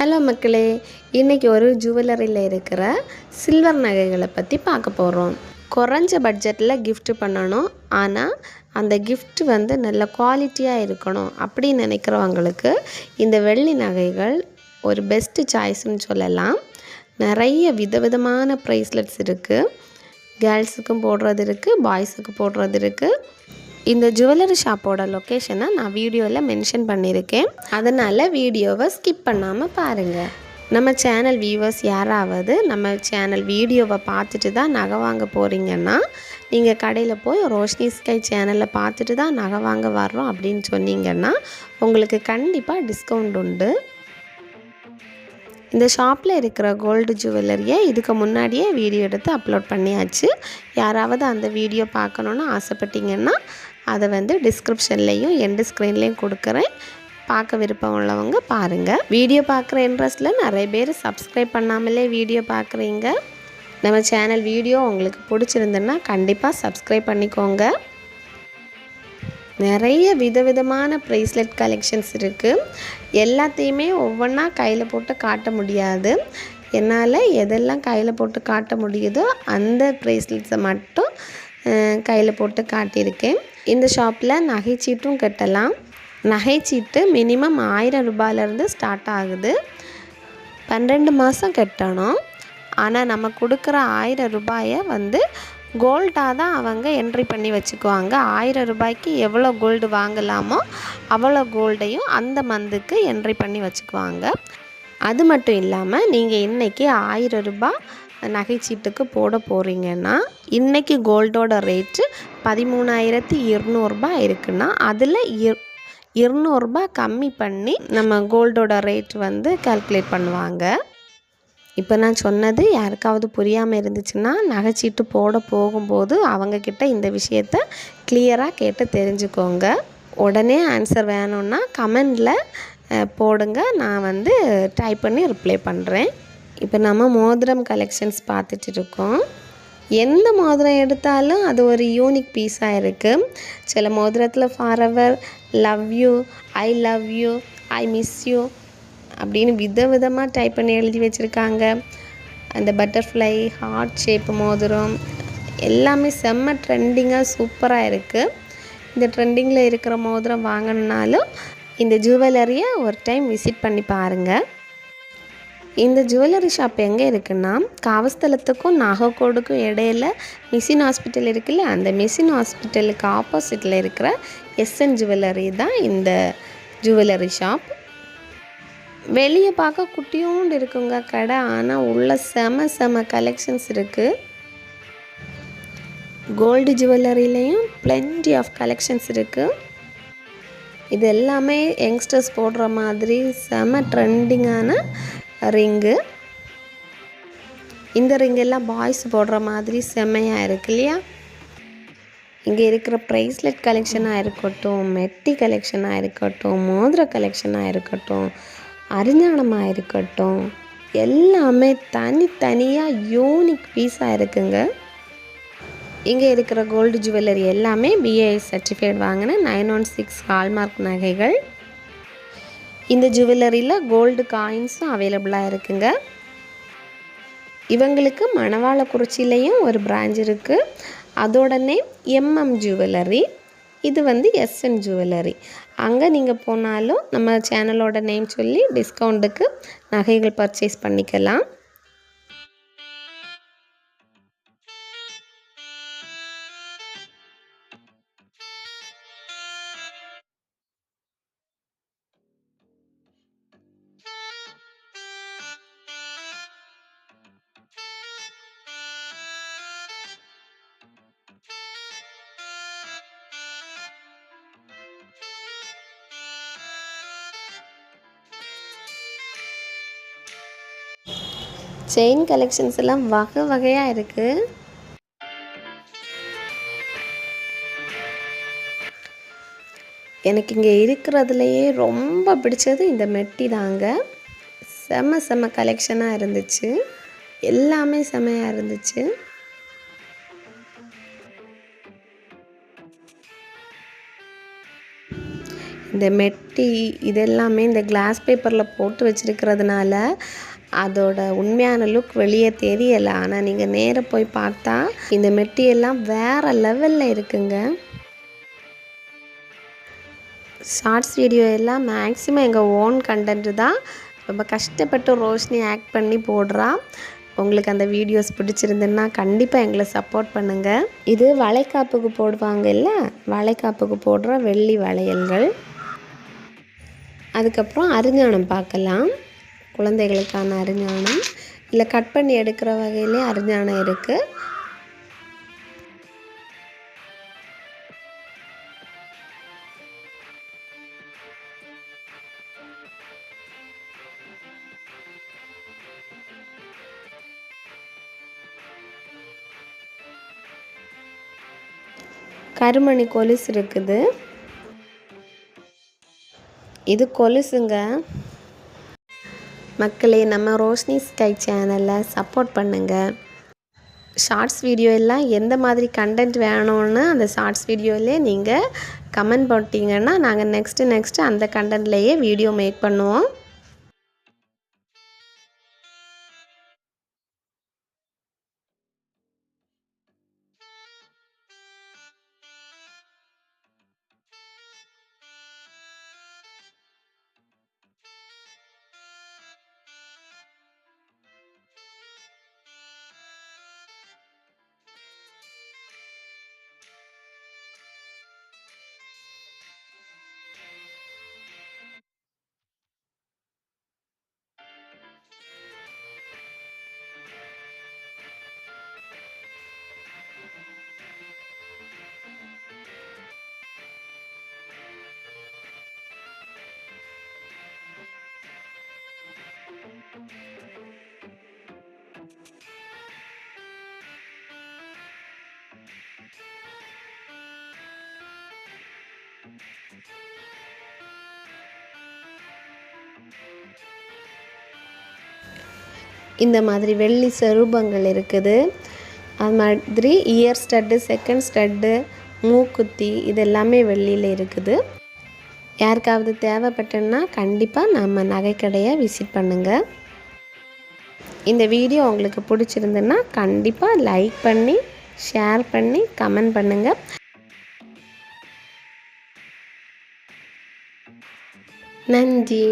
Hello மக்களே, இன்றைக்கி ஒரு ஜுவல்லரியில் இருக்கிற சில்வர் நகைகளை பற்றி பார்க்க போகிறோம். குறைஞ்ச பட்ஜெட்டில் gift பண்ணணும், ஆனால் அந்த gift வந்து நல்ல குவாலிட்டியாக இருக்கணும் அப்படின்னு நினைக்கிறவங்களுக்கு இந்த வெள்ளி நகைகள் ஒரு பெஸ்ட்டு சாய்ஸ்ன்னு சொல்லலாம். நிறைய விதவிதமான ப்ரைஸ்லெட்ஸ் இருக்குது. கேர்ள்ஸுக்கும் போடுறது இருக்குது, பாய்ஸுக்கு போடுறது இருக்குது. இந்த ஜுவல்லரி ஷாப்போட லொக்கேஷனை நான் வீடியோவில் மென்ஷன் பண்ணியிருக்கேன். அதனால் வீடியோவை ஸ்கிப் பண்ணாமல் பாருங்கள். நம்ம சேனல் வியூவர்ஸ் யாராவது நம்ம சேனல் வீடியோவை பார்த்துட்டு தான் நகை வாங்க போகிறீங்கன்னா, நீங்கள் கடையில் போய் ரோஷினி ஸ்கை சேனலை பார்த்துட்டு தான் நகை வாங்க வர்றோம் அப்படின்னு சொன்னீங்கன்னா உங்களுக்கு கண்டிப்பாக டிஸ்கவுண்ட் உண்டு. இந்த ஷாப்பில் இருக்கிற கோல்டு ஜுவல்லரியை இதுக்கு முன்னாடியே வீடியோ எடுத்து அப்லோட் பண்ணியாச்சு. யாராவது அந்த வீடியோ பார்க்கணுன்னு ஆசைப்பட்டீங்கன்னா அதை வந்து டிஸ்கிரிப்ஷன்லேயும் எண்டு ஸ்க்ரீன்லேயும் கொடுக்குறேன். பார்க்க விருப்பம் உள்ளவங்க பாருங்கள். வீடியோ பார்க்குற இன்ட்ரெஸ்ட்டில் நிறைய பேர் சப்ஸ்கிரைப் பண்ணாமலே வீடியோ பார்க்குறீங்க. நம்ம சேனல் வீடியோ உங்களுக்கு பிடிச்சிருந்துன்னா கண்டிப்பாக சப்ஸ்கிரைப் பண்ணிக்கோங்க. நிறைய விதவிதமான ப்ரேஸ்லெட் கலெக்ஷன்ஸ் இருக்குது. எல்லாத்தையுமே ஒவ்வொன்றா கையில் போட்டு காட்ட முடியாது. என்னால் எதெல்லாம் கையில் போட்டு காட்ட முடியுதோ அந்த ப்ரேஸ்லெட்ஸை மட்டும் கையில் போட்டு காட்டியிருக்கேன். இந்த ஷாப்பில் நகைச்சீட்டும் கட்டலாம். நகைச்சீட்டு மினிமம் 1000 ரூபாயிலேருந்து ஸ்டார்ட் ஆகுது. 12 மாதம் கட்டணும். ஆனால் நம்ம கொடுக்குற 1000 ரூபாயை வந்து கோல்டாக தான் அவங்க என்ட்ரி பண்ணி வச்சுக்குவாங்க. 1000 ரூபாய்க்கு எவ்வளோ கோல்டு வாங்கலாமோ அவ்வளோ கோல்டையும் அந்த மந்த்துக்கு என்ட்ரி பண்ணி வச்சுக்குவாங்க. அது மட்டும் இல்லாமல் நீங்கள் இன்றைக்கி 1000 ரூபாய் நகைச்சீட்டுக்கு போட போகிறீங்கன்னா இன்றைக்கி கோல்டோட ரேட்டு 13,200 இருக்குன்னா அதில் 200 ரூபாய் கம்மி பண்ணி நம்ம கோல்டோட ரேட் வந்து கால்குலேட் பண்ணுவாங்க. இப்போ நான் சொன்னது யாருக்காவது புரியாமல் இருந்துச்சுன்னா நகைச்சீட்டு போட போகும்போது அவங்கக்கிட்ட இந்த விஷயத்த கிளியராக கேட்டு தெரிஞ்சுக்கோங்க. உடனே ஆன்சர் வேணும்னா கமெண்டில் போடுங்க, நான் வந்து டைப் பண்ணி ரிப்ளை பண்ணுறேன். இப்போ நம்ம மோதிரம் கலெக்ஷன்ஸ் பார்த்துட்டு இருக்கோம். எந்த மோதிரம் எடுத்தாலும் அது ஒரு யூனிக் பீஸாக இருக்குது. சில மோதிரத்தில் forever, love you, I love you, I miss you அப்படின்னு விதவிதமாக டைப் பண்ணி எழுதி வச்சுருக்காங்க. அந்த பட்டர்ஃப்ளை, ஹார்ட் ஷேப் மோதிரம் எல்லாமே செம்ம ட்ரெண்டிங்காக சூப்பராக இருக்குது. இந்த ட்ரெண்டிங்கில் இருக்கிற மோதிரம் வாங்கணுன்னாலும் இந்த ஜுவல்லரியை ஒரு டைம் விசிட் பண்ணி பாருங்கள். இந்த ஜுவல்லரி ஷாப் எங்கே இருக்குன்னா காவஸ்தலத்துக்கும் நாகர்கோடுக்கும் இடையில மிஷின் ஹாஸ்பிட்டல் இருக்குல்ல, அந்த மிஷின் ஹாஸ்பிட்டலுக்கு ஆப்போசிட்டில் இருக்கிற எஸ்என் ஜுவல்லரி தான் இந்த ஜுவல்லரி ஷாப். வெளியே பார்க்க குட்டியோண்டு இருக்குங்க கடை, ஆனால் உள்ள செம கலெக்ஷன்ஸ் இருக்குது. கோல்டு ஜுவல்லரிலையும் plenty ஆஃப் கலெக்ஷன்ஸ் இருக்குது. இது எல்லாமே யங்ஸ்டர்ஸ் போடுற மாதிரி செம ட்ரெண்டிங்கான ரிங்கு. இந்த ரிங்கெல்லாம் பாய்ஸ் போடுற மாதிரி செம்மையாக இருக்கு இல்லையா? இங்கே இருக்கிற ப்ரைஸ்லெட் கலெக்ஷனாக இருக்கட்டும், மெட்டி கலெக்ஷனாக இருக்கட்டும், மோதிர கலெக்ஷனாக இருக்கட்டும், அரிஞானமாக இருக்கட்டும், எல்லாமே தனித்தனியாக யூனிக் பீஸாக இருக்குங்க. இங்கே இருக்கிற கோல்டு ஜுவல்லரி எல்லாமே BIS சர்டிஃபைட் வாங்கின 916 ஹால்மார்க் நகைகள். இந்த ஜுவல்லரியில் கோல்டு காயின்ஸும் அவைலபிளாக இருக்குங்க. இவங்களுக்கு மணவாளக்குறிச்சியிலையும் ஒரு பிரான்ச் இருக்குது. அதோட நேம் MM ஜுவல்லரி. இது வந்து SN ஜுவல்லரி. அங்கே நீங்கள் போனாலும் நம்ம சேனலோட நேம் சொல்லி டிஸ்கவுண்ட்டுக்கு நகைகள் பர்ச்சேஸ் பண்ணிக்கலாம். செயின் கலெக்ஷன்ஸ் எல்லாம் வகையாக இருக்குது. எனக்கு இங்கே இருக்கிறதுலையே ரொம்ப பிடிச்சது இந்த மெட்டி தாங்க. செம்ம கலெக்ஷனாக இருந்துச்சு. எல்லாமே செம்மையாக இருந்துச்சு. இந்த மெட்டி இதெல்லாமே இந்த கிளாஸ் பேப்பரில் போட்டு வச்சுருக்கிறதுனால அதோட உண்மையான லுக் வெளியே தெரியலை. ஆனால் நீங்கள் நேராக போய் பார்த்தா இந்த மெட்டியெல்லாம் வேறு லெவலில் இருக்குங்க. ஷார்ட்ஸ் வீடியோ எல்லாம் மேக்ஸிமம் எங்கள் ஓன் கண்டென்ட்டு தான். ரொம்ப கஷ்டப்பட்டு ரோஷினி ஆக்ட் பண்ணி போடுறா. உங்களுக்கு அந்த வீடியோஸ் பிடிச்சிருந்துன்னா கண்டிப்பாக எங்களை சப்போர்ட் பண்ணுங்கள். இது வளைகாப்புக்கு போடுவாங்கல்ல, வளைகாப்புக்கு போடுற வெள்ளி வளையல்கள். அதுக்கப்புறம் அரிஞானம் பார்க்கலாம். குழந்தைகளுக்கான அரிஞானம், இல்லை கட் பண்ணி எடுக்கிற வகையிலே அரிஞானம் இருக்குது. கருமணி கொலுசு இருக்குது. இது கொலுசுங்க. மக்களே, நம்ம ரோஷினி ஸ்கை சேனலை சப்போர்ட் பண்ணுங்கள். ஷார்ட்ஸ் வீடியோ எல்லாம் எந்த மாதிரி கண்டென்ட் வேணும்னு அந்த ஷார்ட்ஸ் வீடியோவிலே நீங்கள் கமெண்ட் போட்டிங்கன்னா நாங்கள் நெக்ஸ்ட்டு அந்த கண்டென்ட்லேயே வீடியோ மேக் பண்ணுவோம். இந்த மாதிரி வெள்ளி சொரூபங்கள் இருக்குது. அது மாதிரி இயர் ஸ்டட்டு, செகண்ட் ஸ்டட்டு, மூக்குத்தி இதெல்லாமே வெள்ளியில் இருக்குது. யாருக்காவது தேவைப்பட்டதுன்னா கண்டிப்பாக நம்ம நகைக்கடையை விசிட் பண்ணுங்கள். இந்த வீடியோ உங்களுக்கு பிடிச்சிருந்துன்னா கண்டிப்பாக லைக் பண்ணி, ஷேர் பண்ணி, கமெண்ட் பண்ணுங்கள். நன்றி.